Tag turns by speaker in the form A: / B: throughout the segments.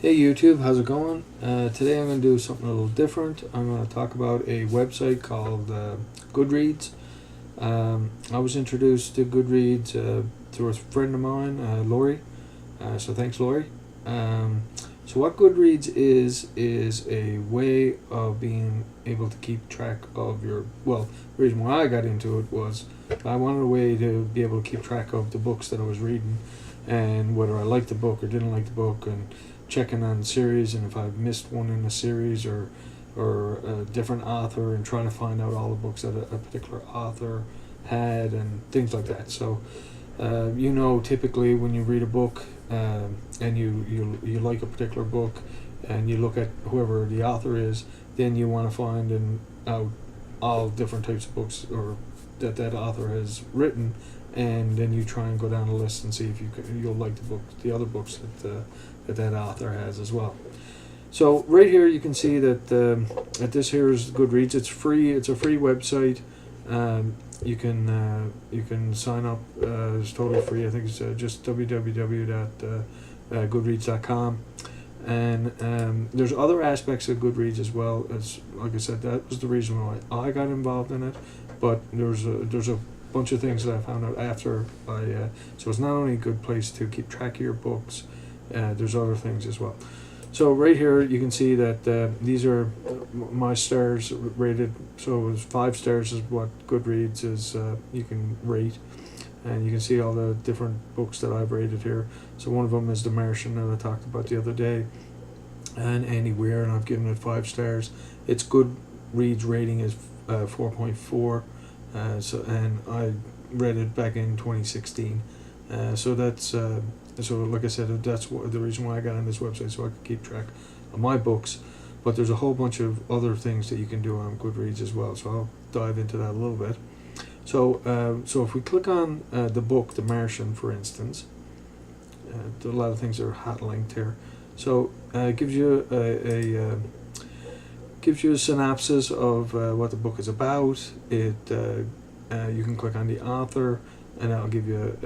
A: Hey YouTube, how's it going? Today I'm going to do something a little different. I'm going to talk about a website called GoodReads. I was introduced to GoodReads through a friend of mine, Lori. So thanks, Lori. So what GoodReads is a way of being able to keep track of your, well, the reason why I got into it was I wanted a way to be able to keep track of the books that I was reading and whether I liked the book or didn't like the book, and checking on the series, and if I've missed one in the series or a different author, and trying to find out all the books that a particular author had and things like that. So typically when you read a book and you like a particular book and you look at whoever the author is, then you want to find out all different types of books or that author has written, and then you try and go down the list and see if you'll like the other books that author has as well. So right here you can see that this here is GoodReads. It's free. It's a free website. You can sign up. It's totally free. I think it's just www.goodreads.com. And there's other aspects of GoodReads as well. As like I said, that was the reason why I got involved in it. But there's a bunch of things that I found out after so it's not only a good place to keep track of your books, there's other things as well. So right here you can see that these are my stars rated. So it's 5 stars is what GoodReads is. You can rate, and you can see all the different books that I've rated here. So one of them is The Martian that I talked about the other day, and Anywhere, and I've given it 5 stars. Its GoodReads rating is 4.4. And I read it back in 2016. So that's so like I said, that's the reason why I got on this website, so I could keep track of my books. But there's a whole bunch of other things that you can do on GoodReads as well. So I'll dive into that a little bit. So if we click on the book The Martian, for instance, a lot of things are hot linked here. So it gives you a synopsis of what the book is about. You can click on the author, and that'll give you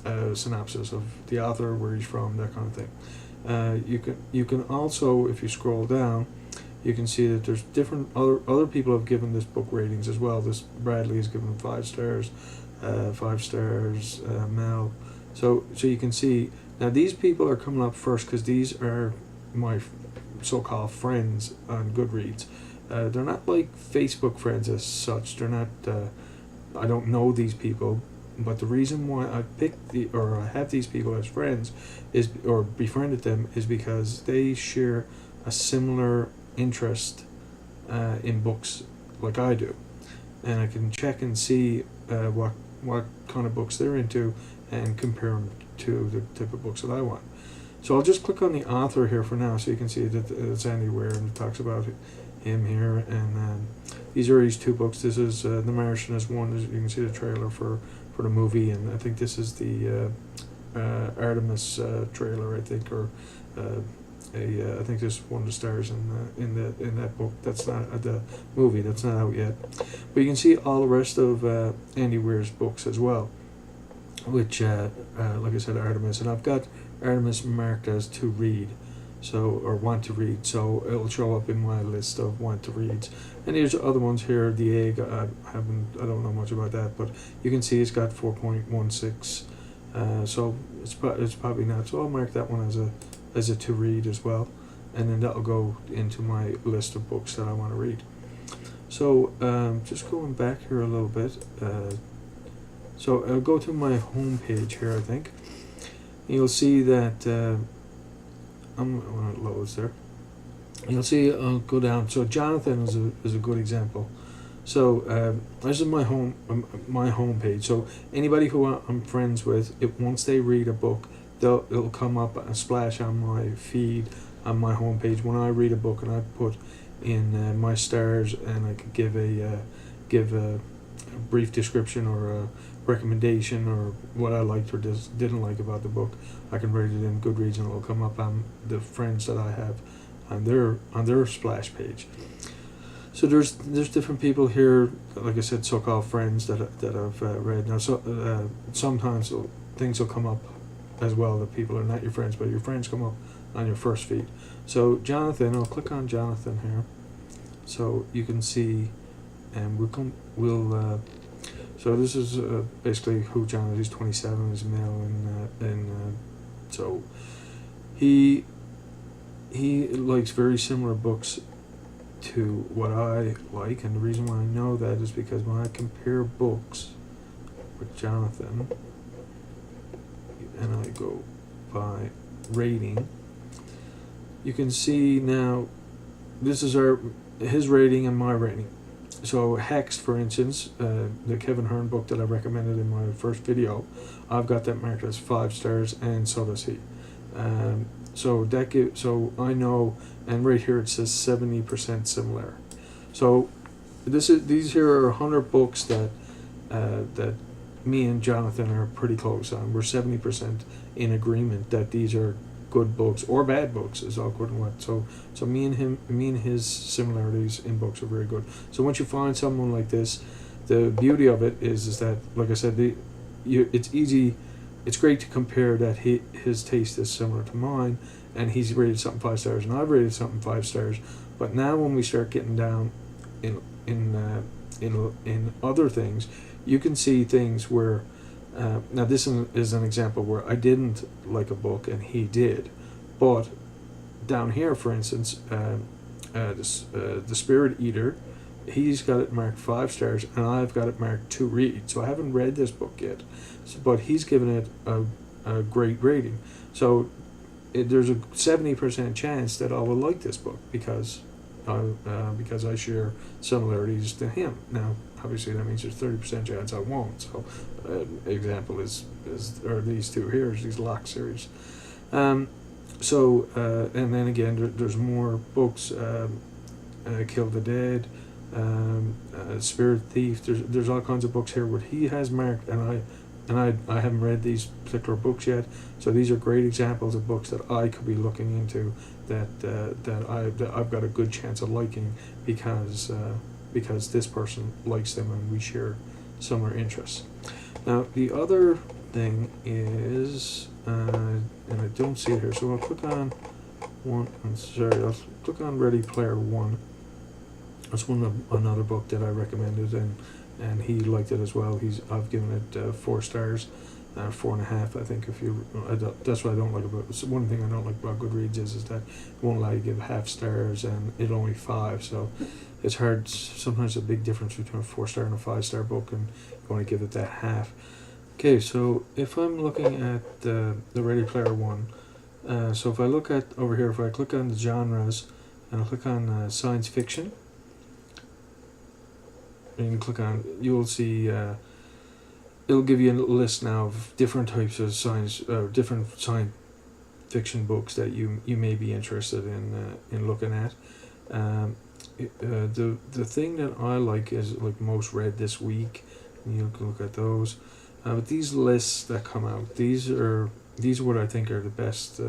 A: a synopsis of the author, where he's from, that kind of thing. You can also, if you scroll down, you can see that there's different other people have given this book ratings as well. This Bradley is given 5 stars, 5 stars, Mel. So you can see now these people are coming up first because these are my so-called friends on GoodReads. They're not like Facebook friends as such. They're not. I don't know these people, but the reason why I picked I have these people as friends or befriended them is because they share a similar interest in books like I do, and I can check and see what kind of books they're into and compare them to the type of books that I want. So I'll just click on the author here for now, so you can see that it's Anywhere, and it talks about him here. And these are his 2 books. This is The Martian is one. As you can see the trailer for the movie, and I think this is the Artemis trailer. I think, or I think this is one of the stars in that book. That's not the movie. That's not out yet. But you can see all the rest of Anyware's books as well, which like I said, Artemis, and I've got Artemis marked as to read, or want to read, so it'll show up in my list of want to reads. And here's other ones here. The Egg, I don't know much about that, but you can see it's got 4.16, so it's probably not. So I'll mark that one as a to read as well, and then that'll go into my list of books that I want to read. So just going back here a little bit. So I'll go to my home page here, I think. You'll see that when it loads there, you'll see I'll go down. So Jonathan is a good example. So this is my home page. So anybody who I'm friends with, once they read a book, it'll come up and splash on my feed on my home page when I read a book, and I put in my stars, and I could give a brief description or a recommendation or what I liked or didn't like about the book. I can write it in GoodReads, and it'll come up on the friends that I have on their splash page. So there's different people here, like I said, so-called friends that I've read. Now, so sometimes things will come up as well that people are not your friends, but your friends come up on your first feed. So Jonathan, I'll click on Jonathan here, so you can see, and so this is basically who Jonathan is. He's 27, he's male, and so he likes very similar books to what I like, and the reason why I know that is because when I compare books with Jonathan, and I go by rating, you can see now this is his rating and my rating. So Hex, for instance, the Kevin Hearn book that I recommended in my first video, I've got that marked as 5 stars, and so does he. So I know, and right here it says 70% similar. So these here are 100 books that me and Jonathan are pretty close on. We're 70% in agreement that these are good books or bad books, is all good and what. So me and his similarities in books are very good. So once you find someone like this, the beauty of it is that, like I said, it's easy. It's great to compare that his taste is similar to mine, and he's rated something 5 stars, and I've rated something 5 stars. But now when we start getting down in other things, you can see things where now this is an example where I didn't like a book and he did, but down here, for instance, the Spirit Eater, he's got it marked 5 stars, and I've got it marked to read. So I haven't read this book yet, but he's given it a great rating. So there's a 70% chance that I will like this book because I share similarities to him. Now, obviously, that means there's 30% chance I won't. So, example is these two here, these Lock series. And then again, there's more books. Kill the Dead, Spirit Thief. There's all kinds of books here where he has marked, and I haven't read these particular books yet. So these are great examples of books that I could be looking into that I've got a good chance of liking because this person likes them and we share similar interests. Now the other thing is, and I don't see it here, so I'll click on I'll click on Ready Player One. That's another book that I recommended, and he liked it as well. I've given it 4 stars, 4.5, I think. That's what I don't like about. So one thing I don't like about GoodReads is that it won't allow you to give half stars, and it only 5. So it's hard. Sometimes a big difference between a 4-star and a 5-star book, and you want to give it that half. Okay, so if I'm looking at the Ready Player One, so if I look at over here, if I click on the genres and I click on science fiction, and you click on, you'll see it'll give you a list now of different types of different science fiction books that you may be interested in looking at. The thing that I like is like most read this week, and you can look at those. But these lists that come out, these are what I think are the best.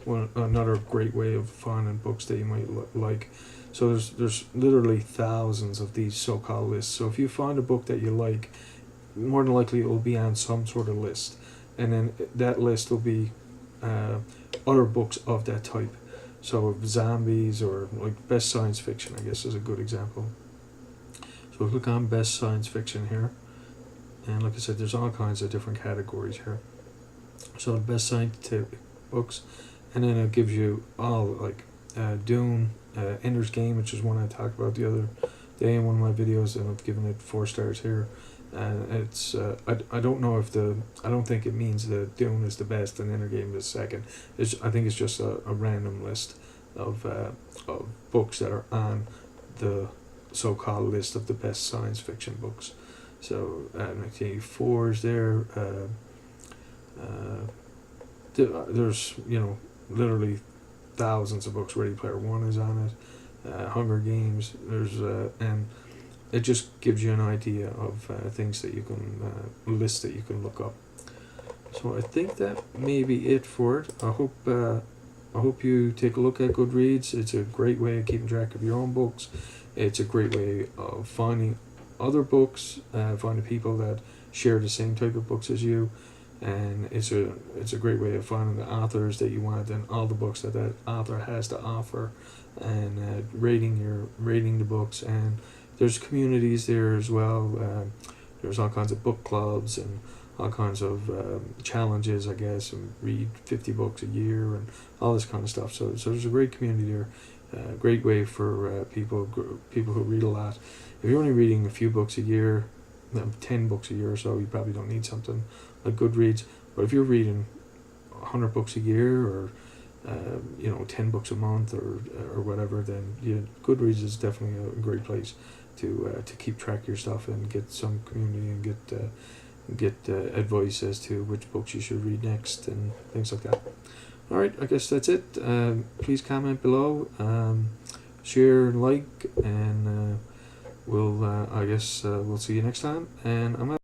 A: Another great way of finding books that you might like. So there's literally thousands of these so-called lists. So if you find a book that you like, more than likely it will be on some sort of list, and then that list will be other books of that type. So zombies or like best science fiction, I guess, is a good example. So click on best science fiction here, and like I said, there's all kinds of different categories here. So the best scientific books, and then it gives you all like Dune, Ender's Game, which is one I talked about the other day in one of my videos, and I've given it 4 stars here. And it's I don't know if I don't think it means that Dune is the best and Ender Game is second. I think it's just a random list of books that are on the so-called list of the best science fiction books. So 1984 is there. There's literally thousands of books. Ready Player One is on it. Hunger Games. There's and it just gives you an idea of things that you can list that you can look up. So I think that may be it for it. I hope you take a look at GoodReads. It's a great way of keeping track of your own books. It's a great way of finding other books, finding people that share the same type of books as you. and it's a great way of finding the authors that you want and all the books that that author has to offer, and rating the books. And there's communities there as well. There's all kinds of book clubs and all kinds of challenges, I guess, and read 50 books a year and all this kind of stuff. So there's a great community there. Great way for people who read a lot. If you're only reading a few books a year, 10 books a year or so, you probably don't need something like GoodReads. But if you're reading 100 books a year, or 10 books a month, or whatever, then GoodReads is definitely a great place to keep track of your stuff and get some community and get advice as to which books you should read next and things like that. All right, I guess that's it. Please comment below, share and like, and we'll see you next time. And I'm out.